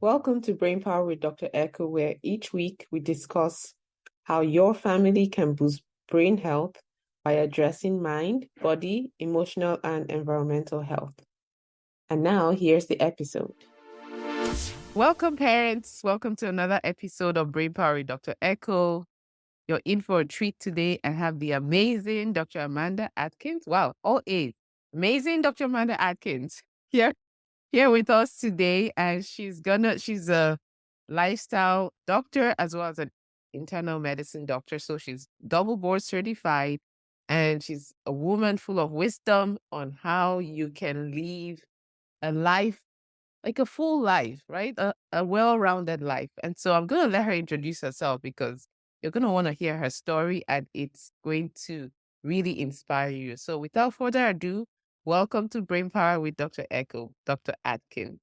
Welcome to Brain Power with Dr. Echo, where each week we discuss how your family can boost brain health by addressing mind, body, emotional, and environmental health. And now here's the episode. Welcome, parents. Welcome to another episode of Brain Power with Dr. Echo. You're in for a treat today and have the amazing Dr. Amanda Adkins. Wow, all A's. Amazing Dr. Amanda Adkins here with us today. And she's a lifestyle doctor as well as an internal medicine doctor. So she's double board certified and she's a woman full of wisdom on how you can live a life like a full life, right? A well-rounded life. And so I'm going to let her introduce herself because you're going to want to hear her story and it's going to really inspire you. So without further ado, welcome to Brain Power with Dr. Echo, Dr. Atkins.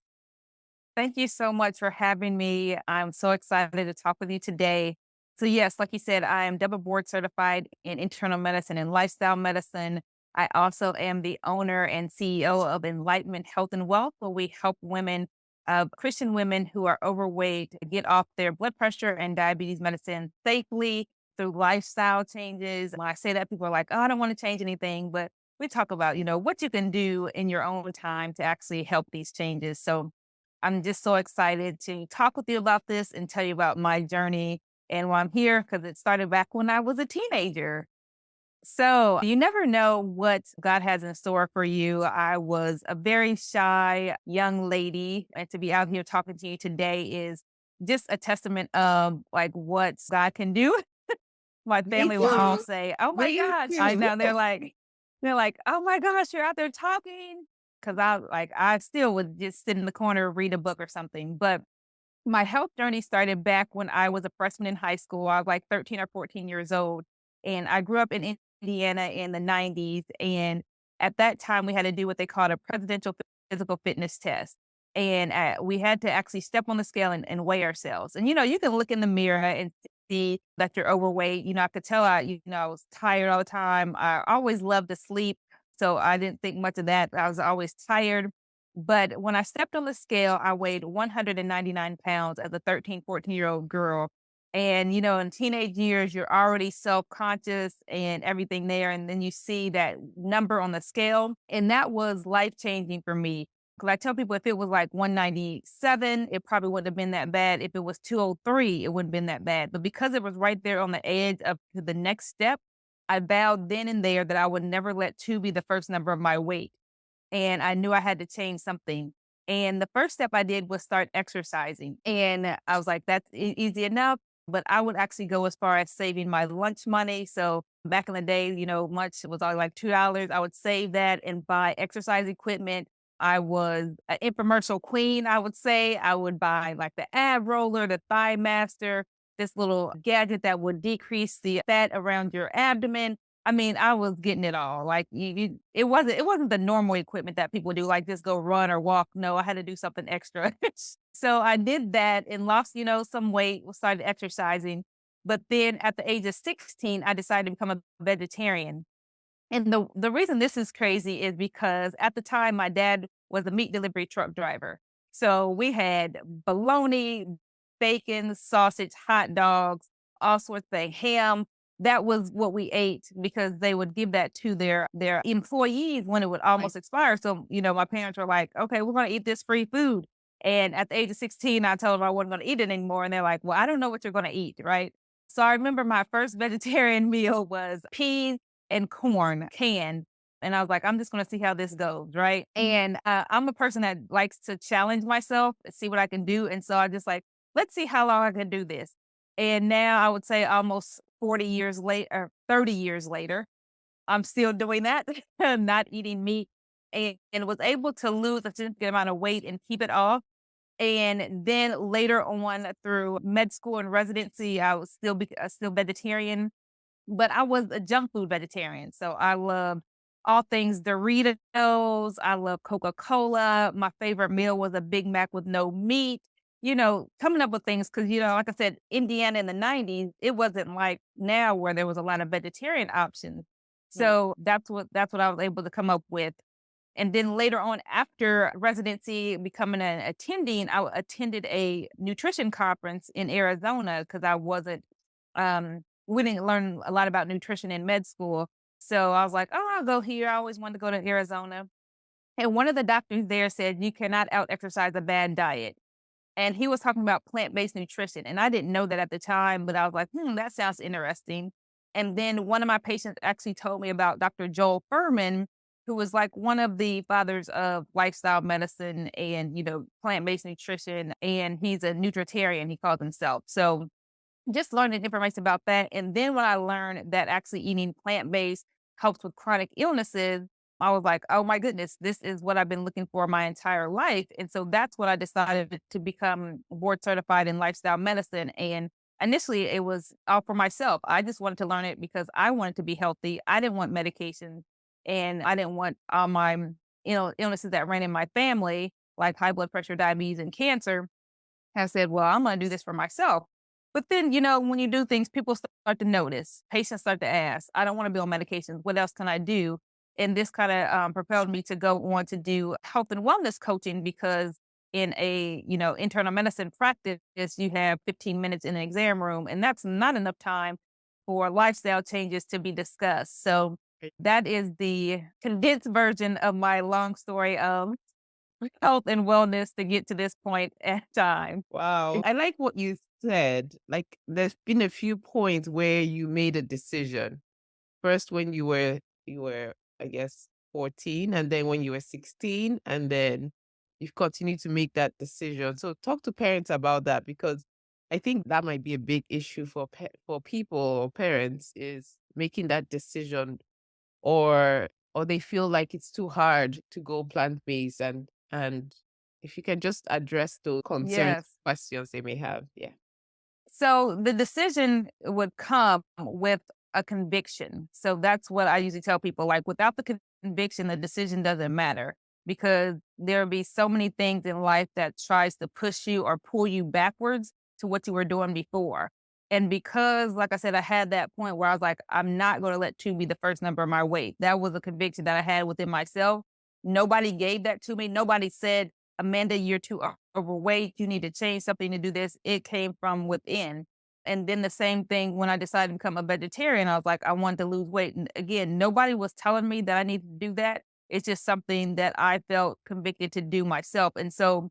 Thank you so much for having me. I'm so excited to talk with you today. So yes, like you said, I am double board certified in internal medicine and lifestyle medicine. I also am the owner and CEO of Enlightenment Health and Wealth, where we help women, Christian women who are overweight, get off their blood pressure and diabetes medicine safely through lifestyle changes. When I say that, people are like, "Oh, I don't want to change anything," but we talk about, what you can do in your own time to actually help these changes. So I'm just so excited to talk with you about this and tell you about my journey and why I'm here because it started back when I was a teenager. So you never know what God has in store for you. I was a very shy young lady, and to be out here talking to you today is just a testament of like what God can do. My family will all say, "Oh my gosh!" I know they're like, "Oh my gosh, you're out there talking." Because I still would just sit in the corner, read a book or something. But my health journey started back when I was a freshman in high school. I was like 13 or 14 years old. And I grew up in Indiana in the 90s. And at that time, we had to do what they called a presidential physical fitness test. And we had to actually step on the scale and weigh ourselves. And, you can look in the mirror and see that you're overweight. I could tell I was tired all the time. I always loved to sleep. So I didn't think much of that. I was always tired. But when I stepped on the scale, I weighed 199 pounds as a 13, 14-year-old girl. And, in teenage years, you're already self-conscious and everything there. And then you see that number on the scale. And that was life-changing for me. Because I tell people if it was like 197, it probably wouldn't have been that bad. If it was 203, it wouldn't have been that bad. But because it was right there on the edge of the next step, I vowed then and there that I would never let two be the first number of my weight. And I knew I had to change something. And the first step I did was start exercising. And I was like, that's easy enough. But I would actually go as far as saving my lunch money. So back in the day, lunch was only like $2. I would save that and buy exercise equipment. I was an infomercial queen, I would say. I would buy like the ab roller, the thigh master, this little gadget that would decrease the fat around your abdomen. I mean, I was getting it all. Like it wasn't the normal equipment that people do, like just go run or walk. No, I had to do something extra. So I did that and lost, some weight, started exercising. But then at the age of 16, I decided to become a vegetarian. And the reason this is crazy is because at the time my dad was a meat delivery truck driver. So we had bologna, bacon, sausage, hot dogs, all sorts of ham. That was what we ate because they would give that to their employees when it would almost expire. So, my parents were like, "Okay, we're going to eat this free food." And at the age of 16, I told them I wasn't going to eat it anymore. And they're like, "Well, I don't know what you're going to eat." Right. So I remember my first vegetarian meal was peas and corn canned. And I was like, I'm just going to see how this goes. Right. And I'm a person that likes to challenge myself, see what I can do. And so I just like, let's see how long I can do this. And now I would say almost 40 years later, or 30 years later, I'm still doing that, not eating meat, and was able to lose a significant amount of weight and keep it off. And then later on through med school and residency, I was still vegetarian, but I was a junk food vegetarian. So I loved all things Doritos. I love Coca-Cola. My favorite meal was a Big Mac with no meat. Coming up with things because, like I said, Indiana in the 90s, it wasn't like now where there was a lot of vegetarian options. So that's what I was able to come up with. And then later on, after residency, becoming an attending, I attended a nutrition conference in Arizona because I wasn't, we didn't learn a lot about nutrition in med school. So I was like, oh, I'll go here. I always wanted to go to Arizona. And one of the doctors there said, you cannot out exercise a bad diet. And he was talking about plant-based nutrition, and I didn't know that at the time, but I was like, that sounds interesting." And then one of my patients actually told me about Dr. Joel Furman, who was like one of the fathers of lifestyle medicine and, plant-based nutrition, and he's a nutritarian, he calls himself. So just learning information about that. And then when I learned that actually eating plant-based helps with chronic illnesses, I was like, oh my goodness, this is what I've been looking for my entire life. And so that's what I decided to become board certified in lifestyle medicine. And initially it was all for myself. I just wanted to learn it because I wanted to be healthy. I didn't want medication and I didn't want all my, illnesses that ran in my family, like high blood pressure, diabetes, and cancer. I said, well, I'm going to do this for myself. But then, when you do things, people start to notice. Patients start to ask, I don't want to be on medications. What else can I do? And this kind of propelled me to go on to do health and wellness coaching because in a, internal medicine practice, you have 15 minutes in an exam room, and that's not enough time for lifestyle changes to be discussed. So that is the condensed version of my long story of health and wellness to get to this point at time. Wow. I like what you said. Like, there's been a few points where you made a decision. First, when you were, I guess, 14, and then when you were 16, and then you've continued to make that decision. So talk to parents about that because I think that might be a big issue for for people or parents is making that decision or they feel like it's too hard to go plant-based and if you can just address those concerns, Yes. questions they may have. Yeah. So the decision would come with a conviction. So that's what I usually tell people. Like without the conviction, the decision doesn't matter because there'll be so many things in life that tries to push you or pull you backwards to what you were doing before. And because, like I said, I had that point where I was like, I'm not going to let two be the first number of my weight. That was a conviction that I had within myself. Nobody gave that to me. Nobody said, Amanda, you're too overweight. You need to change something to do this. It came from within. And then the same thing when I decided to become a vegetarian, I was like, I wanted to lose weight. And again, nobody was telling me that I needed to do that. It's just something that I felt convicted to do myself. And so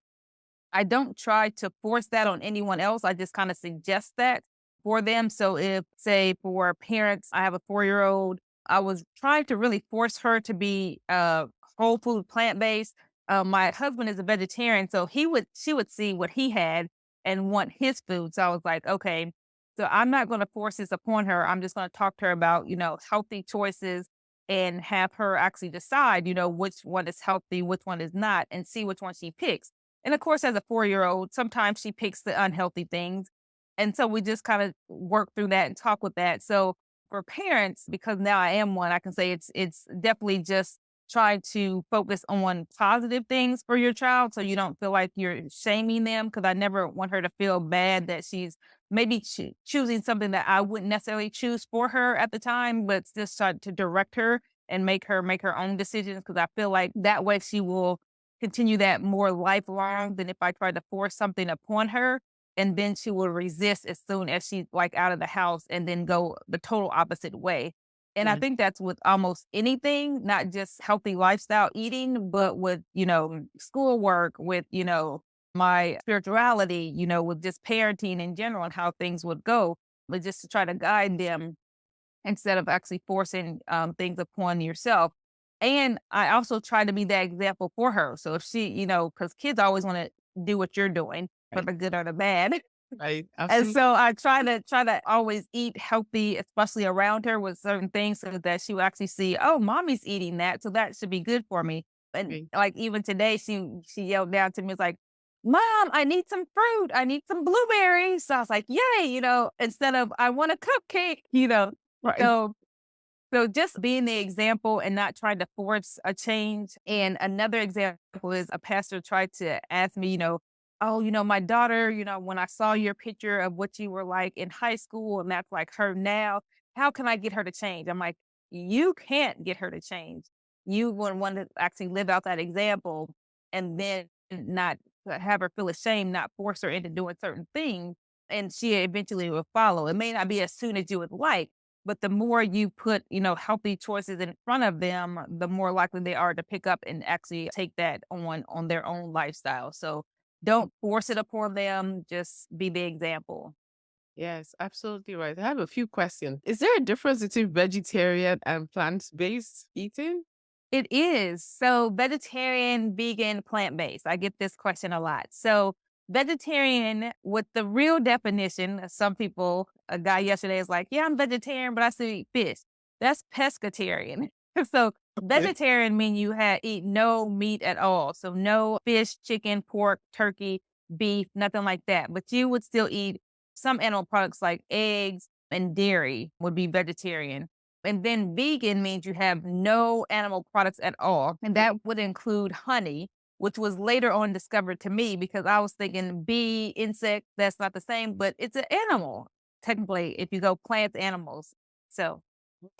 I don't try to force that on anyone else. I just kind of suggest that for them. So if, say, for parents, I have a 4-year-old, I was trying to really force her to be whole food, plant based. My husband is a vegetarian, so she would see what he had and want his food. So I was like, okay, so I'm not going to force this upon her. I'm just going to talk to her about, healthy choices and have her actually decide, which one is healthy, which one is not, and see which one she picks. And of course, as a 4-year-old, sometimes she picks the unhealthy things. And so we just kind of work through that and talk with that. So for parents, because now I am one, I can say it's definitely just try to focus on positive things for your child so you don't feel like you're shaming them. Because I never want her to feel bad that she's maybe choosing something that I wouldn't necessarily choose for her at the time, but just try to direct her and make her own decisions. Because I feel like that way she will continue that more lifelong than if I tried to force something upon her. And then she will resist as soon as she's like out of the house and then go the total opposite way. And I Yeah. think that's with almost anything, not just healthy lifestyle eating, but with, schoolwork, with, my spirituality, with just parenting in general and how things would go, but just to try to guide them instead of actually forcing things upon yourself. And I also try to be that example for her. So if she, because kids always want to do what you're doing, for Right. the good or the bad. Right. And Absolutely. so I try to always eat healthy, especially around her with certain things so that she will actually see, oh, mommy's eating that. So that should be good for me. And Right. like even today, she yelled down to me, it's like, Mom, I need some fruit. I need some blueberries. So I was like, yay, instead of I want a cupcake. Right. So just being the example and not trying to force a change. And another example is a pastor tried to ask me, oh, my daughter, when I saw your picture of what you were like in high school and that's like her now, how can I get her to change? I'm like, you can't get her to change. you would want to actually live out that example and then not have her feel ashamed, not force her into doing certain things. And she eventually will follow. It may not be as soon as you would like, but the more you put, healthy choices in front of them, the more likely they are to pick up and actually take that on their own lifestyle. So don't force it upon them. Just be the example. Yes, absolutely right. I have a few questions. Is there a difference between vegetarian and plant-based eating? It is. So vegetarian, vegan, plant-based. I get this question a lot. So vegetarian, with the real definition, some people, a guy yesterday is like, yeah, I'm vegetarian, but I still eat fish. That's pescatarian. So Okay. vegetarian mean you eat no meat at all. So no fish, chicken, pork, turkey, beef, nothing like that. But you would still eat some animal products like eggs and dairy would be vegetarian. And then vegan means you have no animal products at all. And that would include honey, which was later on discovered to me because I was thinking bee, insect, that's not the same, but it's an animal, technically, if you go plants, animals. So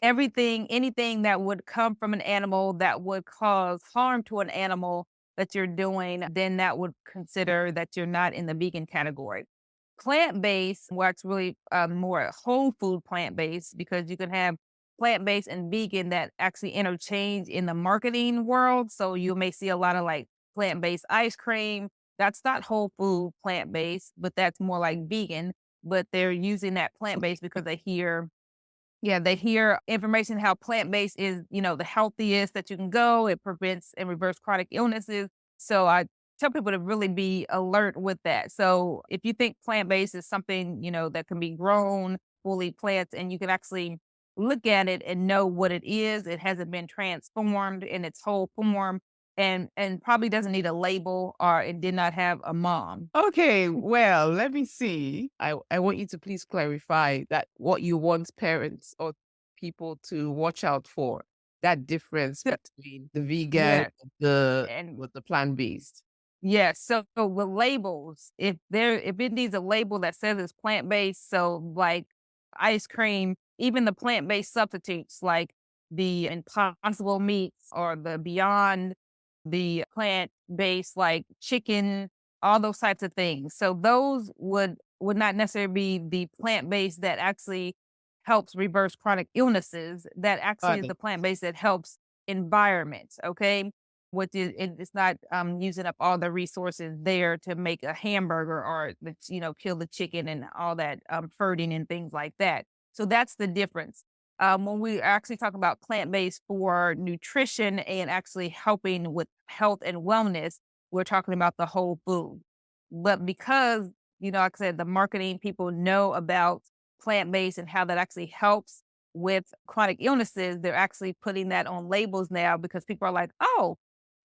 anything that would come from an animal that would cause harm to an animal that you're doing, then that would consider that you're not in the vegan category. Plant-based, where it's really more whole food plant-based, because you can have plant-based and vegan that actually interchange in the marketing world. So you may see a lot of like plant-based ice cream. That's not whole food plant-based, but that's more like vegan. But they're using that plant-based because they hear information how plant-based is, the healthiest that you can go. It prevents and reverse chronic illnesses. So I tell people to really be alert with that. So if you think plant-based is something, that can be grown fully plants and you can actually look at it and know what it is, it hasn't been transformed in its whole form and probably doesn't need a label or it did not have a mom. Okay, well, let me see. I want you to please clarify that what you want parents or people to watch out for, that difference So, between the vegan yeah. and the And with the plant-based. yes, so with labels, if it needs a label that says it's plant-based, so like ice cream, even the plant-based substitutes like the Impossible meats or the Beyond, the plant-based like chicken, all those types of things. So those would not necessarily be the plant-based that actually helps reverse chronic illnesses. That actually Got is it. the plant-based that helps environments. Okay, it's not using up all the resources there to make a hamburger or kill the chicken and all that furting and things like that. So that's the difference. When we actually talk about plant-based for nutrition and actually helping with health and wellness, we're talking about the whole food. But because, like I said, the marketing people know about plant-based and how that actually helps with chronic illnesses, they're actually putting that on labels now because people are like, oh,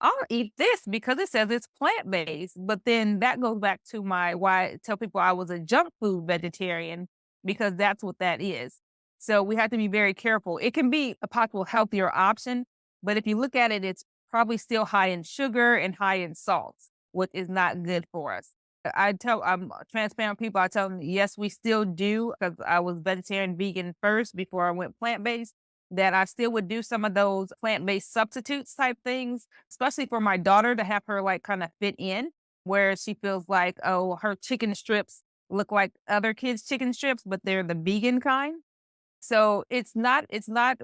I'll eat this because it says it's plant-based. But then that goes back to why I tell people I was a junk food vegetarian because that's what that is. So we have to be very careful. It can be a possible healthier option, but if you look at it, it's probably still high in sugar and high in salt, which is not good for us. I'm transparent people. I tell them, yes, we still do because I was vegetarian, vegan first before I went plant-based, that I still would do some of those plant-based substitutes type things, especially for my daughter to have her like kind of fit in where she feels like, oh, her chicken strips look like other kids' chicken strips, but they're the vegan kind. So it's not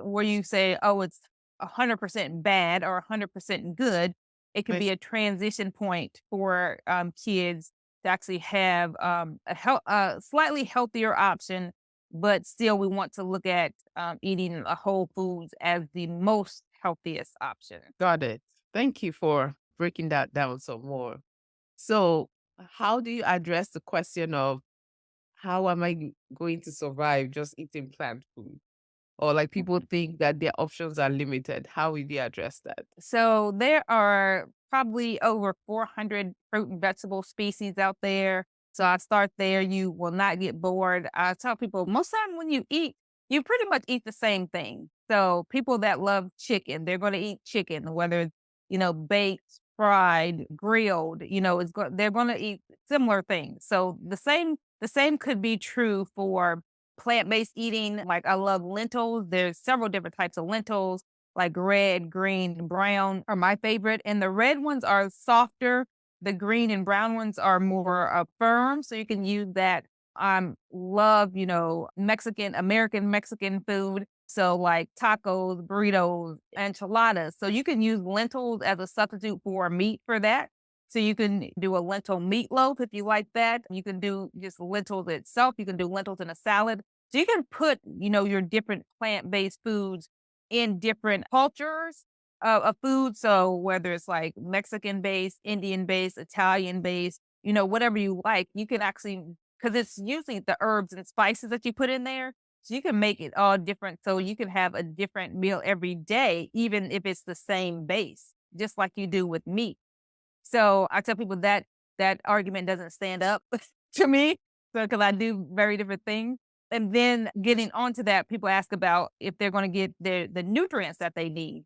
where you say, oh, it's 100% bad or 100% good. It could be Nice. a transition point for kids to actually have a slightly healthier option, but still we want to look at eating a whole foods as the most healthiest option. Got it. Thank you for breaking that down some more. So, how do you address the question of how am I going to survive just eating plant food? Or like people think that their options are limited. How will you address that? So there are probably over 400 fruit and vegetable species out there. So I start there. You will not get bored. I tell people most time when you eat, you pretty much eat the same thing. So people that love chicken, they're going to eat chicken, whether it's, baked, fried, grilled, they're going to eat similar things. So the same could be true for plant-based eating. Like I love lentils. There's several different types of lentils. like red, green, brown are my favorite. And the red ones are softer. The green and brown ones are more firm. So you can use that. Love, American Mexican food. So like tacos, burritos, enchiladas. So you can use lentils as a substitute for meat for that. So you can do a lentil meatloaf if you like that. You can do just lentils itself. You can do lentils in a salad. So you can put, your different plant-based foods in different cultures of food. So whether it's like Mexican based, Indian based, Italian based, whatever you like, you can actually, because it's usually the herbs and spices that you put in there. So you can make it all different. So you can have a different meal every day, even if it's the same base, just like you do with meat. So I tell people that that argument doesn't stand up to me. So because I do very different things. And then getting onto that, people ask about if they're going to get the nutrients that they need.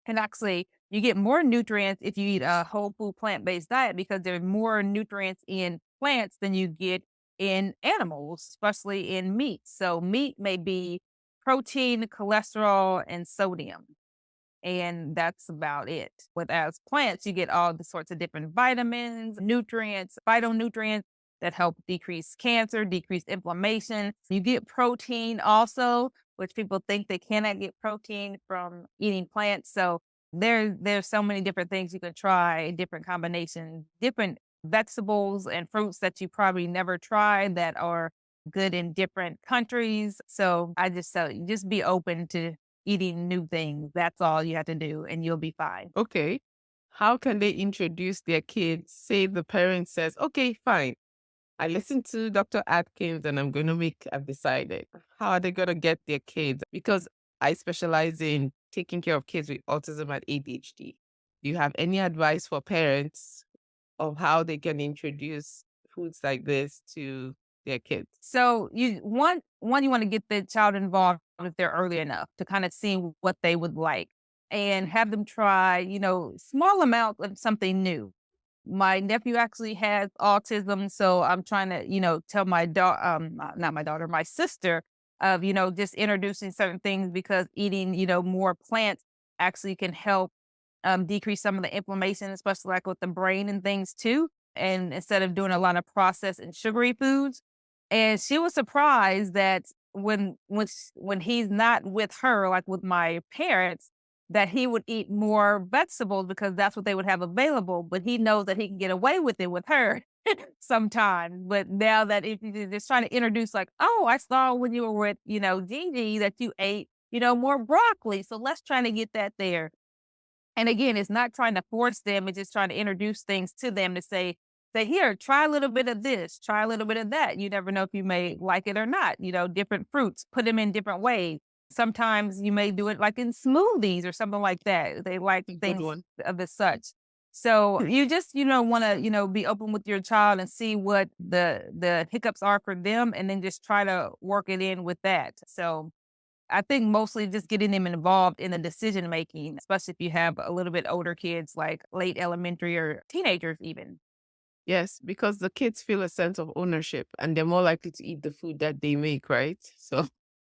And actually, you get more nutrients if you eat a whole food plant-based diet because there's more nutrients in plants than you get in animals, especially in meat. So meat may be protein, cholesterol, and sodium. And that's about it. Whereas plants, you get all the sorts of different vitamins, nutrients, phytonutrients that help decrease cancer, decrease inflammation. You get protein also, which people think they cannot get protein from eating plants. So there's so many different things you can try, different combinations, different vegetables and fruits that you probably never tried that are good in different countries. So I just tell you, just be open to eating new things. That's all you have to do, and you'll be fine. Okay. How can they introduce their kids? Say the parent says, okay, fine. I listened to Dr. Adkins and I've decided. How are they going to get their kids? Because I specialize in taking care of kids with autism and ADHD. Do you have any advice for parents of how they can introduce foods like this to their kids? So you want to get the child involved if they're early enough to kind of see what they would like and have them try, small amount of something new. My nephew actually has autism, so I'm trying to, tell my daughter, not my daughter, my sister, of just introducing certain things because eating, more plants actually can help decrease some of the inflammation, especially like with the brain and things too. And instead of doing a lot of processed and sugary foods, and she was surprised that when he's not with her, like with my parents, that he would eat more vegetables because that's what they would have available. But he knows that he can get away with it with her sometimes. But now that if you're just trying to introduce, like, oh, I saw when you were with, Gigi that you ate, more broccoli. So let's try to get that there. And again, it's not trying to force them, it's just trying to introduce things to them to say, here, try a little bit of this, try a little bit of that. You never know if you may like it or not, different fruits, put them in different ways. Sometimes you may do it like in smoothies or something like that. They like Good things one. of the such. So you just, want to, be open with your child and see what the hiccups are for them and then just try to work it in with that. So I think mostly just getting them involved in the decision making, especially if you have a little bit older kids, like late elementary or teenagers even. Yes, because the kids feel a sense of ownership and they're more likely to eat the food that they make, right? So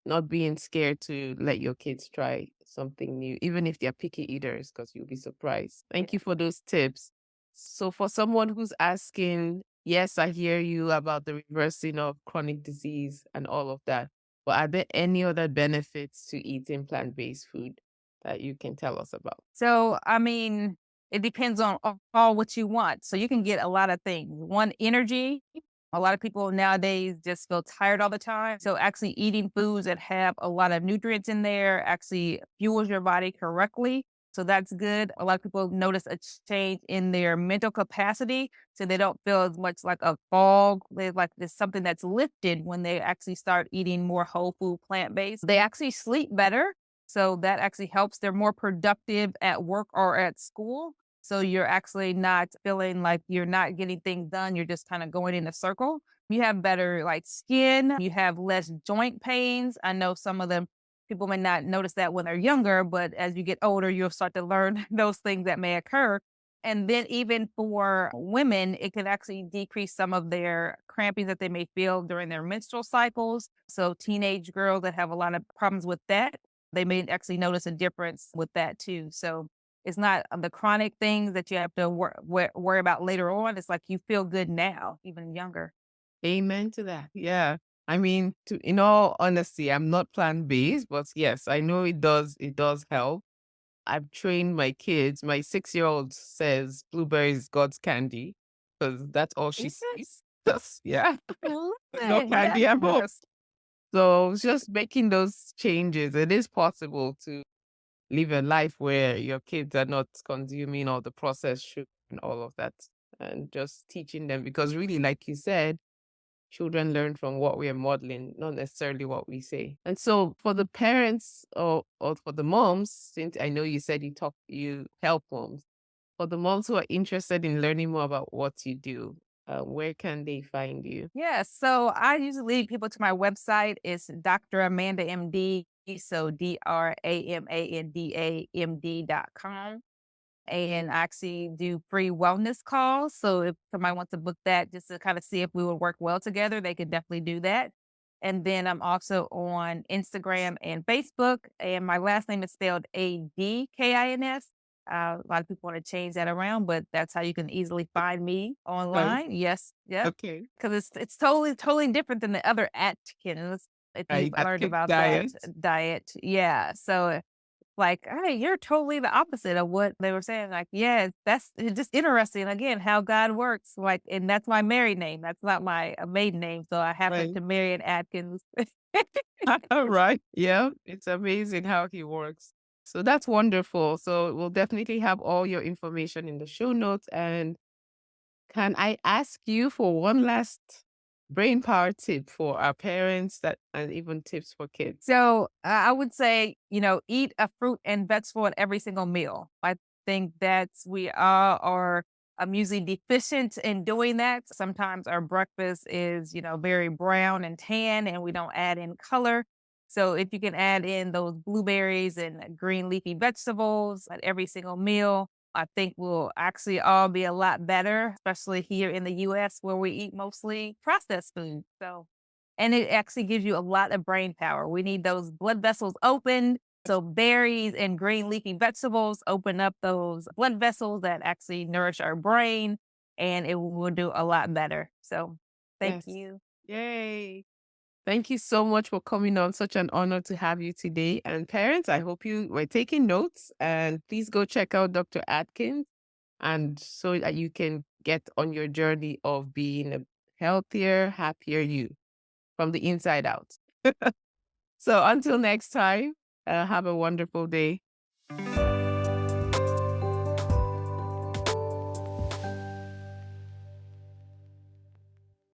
not being scared to let your kids try something new, even if they're picky eaters, because you'll be surprised. Thank you for those tips. So for someone who's asking, yes, I hear you about the reversing of chronic disease and all of that, but are there any other benefits to eating plant-based food that you can tell us about? So, I mean, it depends on all what you want. So you can get a lot of things. One, energy. A lot of people nowadays just feel tired all the time. So actually eating foods that have a lot of nutrients in there actually fuels your body correctly. So that's good. A lot of people notice a change in their mental capacity. So they don't feel as much like a fog. They like there's something that's lifted when they actually start eating more whole food plant based. They actually sleep better. So that actually helps. They're more productive at work or at school. So you're actually not feeling like you're not getting things done. You're just kind of going in a circle. You have better like skin. You have less joint pains. I know some of them people may not notice that when they're younger, but as you get older, you'll start to learn those things that may occur. And then even for women, it can actually decrease some of their cramping that they may feel during their menstrual cycles. So teenage girls that have a lot of problems with that, they may actually notice a difference with that too. So it's not the chronic things that you have to worry about later on. It's like you feel good now, even younger. Amen to that. Yeah. I mean, in all honesty, I'm not plant-based, but yes, I know it does help. I've trained my kids. My 6-year-old says blueberry is God's candy because that's all she Yes. sees. Yeah. Love No it. candy at home. Yes. So it's just making those changes. It is possible to live a life where your kids are not consuming all the processed sugar and all of that, and just teaching them because really, like you said, children learn from what we are modeling, not necessarily what we say. And so for the parents or for the moms, since I know you said you help moms, for the moms who are interested in learning more about what you do, where can they find you? Yeah, so I usually lead people to my website. It's Dr. Amanda MD. So DRAMANDAMD.com. And I actually do free wellness calls. So if somebody wants to book that just to kind of see if we would work well together, they could definitely do that. And then I'm also on Instagram and Facebook. And my last name is spelled Adkins. A lot of people want to change that around, but that's how you can easily find me Oh, online. Yes, yep. okay. Because it's totally different than the other Atkins. If you've Right. At learned Kids about that Diet. diet, yeah. So like, hey, you're totally the opposite of what they were saying. Like, yeah, that's it's just interesting. Again, how God works. Like, and that's my married name. That's not my maiden name. So I happen Right. to marry an Atkins. Right. Yeah. It's amazing how he works. So that's wonderful. So we'll definitely have all your information in the show notes. And can I ask you for one last brain power tip for our parents and even tips for kids? So I would say, eat a fruit and vegetable at every single meal. I think that we all are usually deficient in doing that. Sometimes our breakfast is, very brown and tan, and we don't add in color. So if you can add in those blueberries and green leafy vegetables at every single meal, I think we'll actually all be a lot better, especially here in the US where we eat mostly processed food. So and it actually gives you a lot of brain power. We need those blood vessels opened. So berries and green leafy vegetables open up those blood vessels that actually nourish our brain, and it will do a lot better. So thank Yes. you. Yay. Thank you so much for coming on. Such an honor to have you today. And parents, I hope you were taking notes, and please go check out Dr. Atkins and so that you can get on your journey of being a healthier, happier you from the inside out. So until next time, have a wonderful day.